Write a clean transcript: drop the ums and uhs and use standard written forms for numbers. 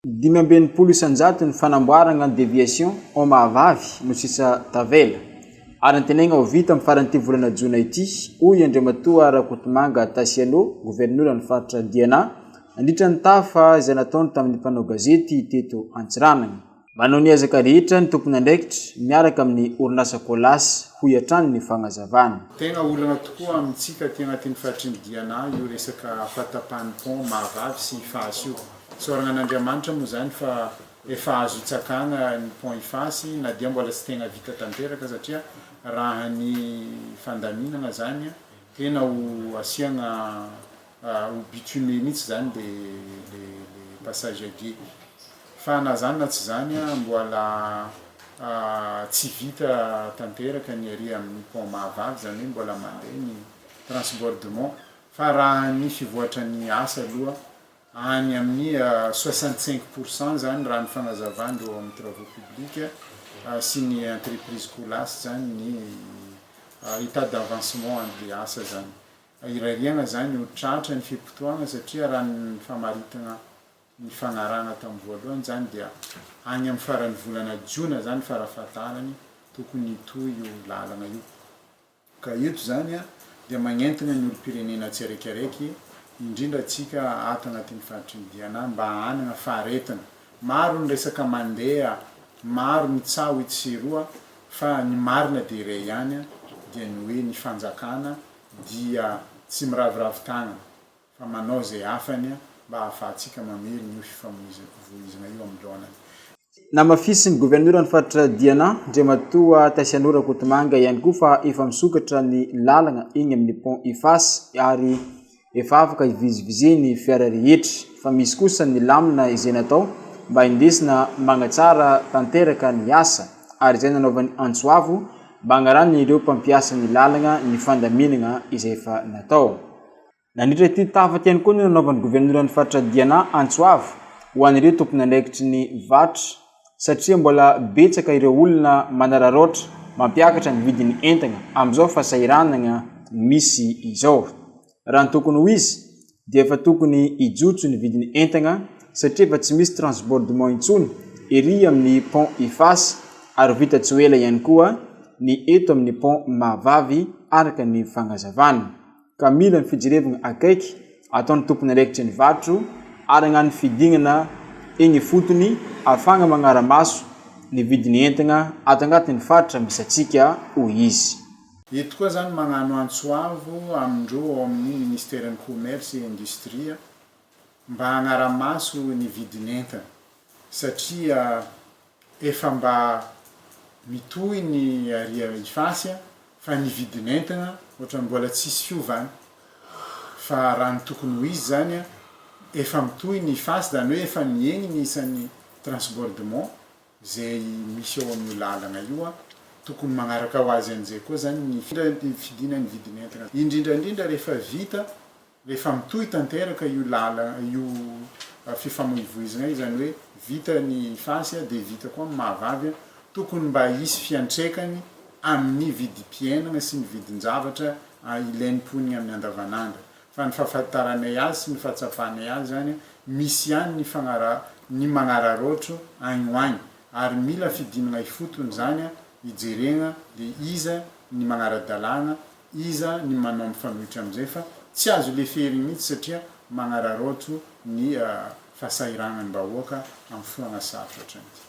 5 isanjato ny fanamboarana ny deviation ao mahavavy no sisa tavela. Ary nytenegna ho vita amin'ny faran'ity volana jona ity, hoy Andriamatoa Rakotomanga Tasiano, gouverneur ny faritra Diana, nandritra ny tafa izay nataony tamin'ny mpanao gazety teto Antsiranana. Manao ny ezaka rehetra ny tompon'andraikitra miaraka amin'ny orinasa Kolasy ho hiatrany ny fagnazavana. Tegna olana tokoa amintsika aty agnatin'ny faritrin'ny Diana io resaka fatapan'ny pont mahavavy sy Ifasy io. Soragna an'Andriamanitra moa zany fa efa azo tsakana ny pont Ifasy na dia mbola tsy tegna vita tanteraka satria raha ny fandaminana zany tena ho asiagna ho bitume mihitsy zany le passage aiguë. Fa na zany na tsy zany mbola tsy vita tanteraka ny arỳ amin'ny pont mahavavy zany hoe mbola mandeha ny transbordement fa raha ny fivoatra ny asa aloha any amin'ny 65% zany raha ny fagnazavandreo amin'ny travaux publics sy ny entreprise Kolasy zany ny état d'avancement an'le asa zany. Irariagna zany ho tratra ny fipotoagna satria raha ny famaritana ny fagnarana tamin'ny voalohany zany dia any amin'ny faran'ny volana Jona zany farafahatarany tokony hitohy io lalana io. Ka eto zany dia magnentana ny olo-pirenena tsiraikiraiky indrindra atsika ato agnatin'ny faritrin'ny Diana mba hanana faharetana. Maro ny resaka mandeha, maro ny tsaho itseroa fa ny marina dia iray ihany dia ny hoe ny fanjakana dia tsy miraviravy tagna fa manao zay afany mba ahafahantsika mamery ny fifamoivoizana io amin'ny laonany. Namafisy ny gouverneur ny faritra Diana, Andriamatoa Tasiano Rakotomanga ihany koa fa efa misokatra ny lalana iny amin'ny pont Ifasy ary efa afaka ivizivizeny fiara rehetra fa misy kosa ny lamina izay natao mba indesina magnatsara tanteraka ny asa ary izay nanaovany Antsoavo mba hanarany ireo mpampiasa ny lalana ny fandaminana izay efa natao. Nandritra ity tafa tiany koa ny nanaovan'ny gouverneur ny faritra Diana Antsoavo ho an'ireo tompon'andraikitry ny vatra satria mbola betsaka ireo olona manararaotra mampiakatra ny vidin'ny entana amin'izao fahasahiranana misy izao. Raha ny tokony ho izy dia efa tokony ijotso ny vidin'ny entana satria efa tsy misy transbordement intsony ery amin'ny pont Ifasy ary vita tsy ho ela ihany koa ny eto amin'ny pont mahavavy araka ny fagnazavana. Ka mila ny fijerevana akaiky ataon'ny tompon'andraikitry ny vatro ary hagnano fidinana eny fotony ahafahana magnara-maso ny vidin'ny entana ato agnatin'ny faritra misy atsika ho izy. Eto koa zany magnano Antsoavo amindreo ao amin'ny ministèren'ny commerce et industrie mba hagnara-maso ny vidin'entana satria efa mba mitohy ny aria Ifasy fa ny vidin'entana ohatra mbola tsisy fiovana fa raha ny tokony ho izy zany efa mitohy ny Ifasy zany hoe efa miegny ny isan'ny transbordement zay misy ao amin'ny lalana io tokony magnaraka ho azy an'izay koa zany ny fidinan'ny vidin'entana indrindrandrindra rehefa vita rehefa mitohy tanteraka io lalana io fifamoivoizana io zany hoe vita ny Ifasy dia vita koa amin'ny mahavavy tokony mba hisy fiantraikany amin'ny vidim-piainana sy ny vidin-javatra ilain'ny mponina amin'ny andavanandro. Fa ny fahafantaranay azy sy ny fahatsapanay azy zany misy ihany ny magnararaotro agny ho agny ary mila fidinana ifotony zany ijerena dia iza ny magnara-dalàna, iza ny manao mifanohitra amin'izay fa tsy azo leferiny mihitsy satria magnararaotro ny fahasahiranan'ny bahoaka amin'ny fotoana sarotra hatrany.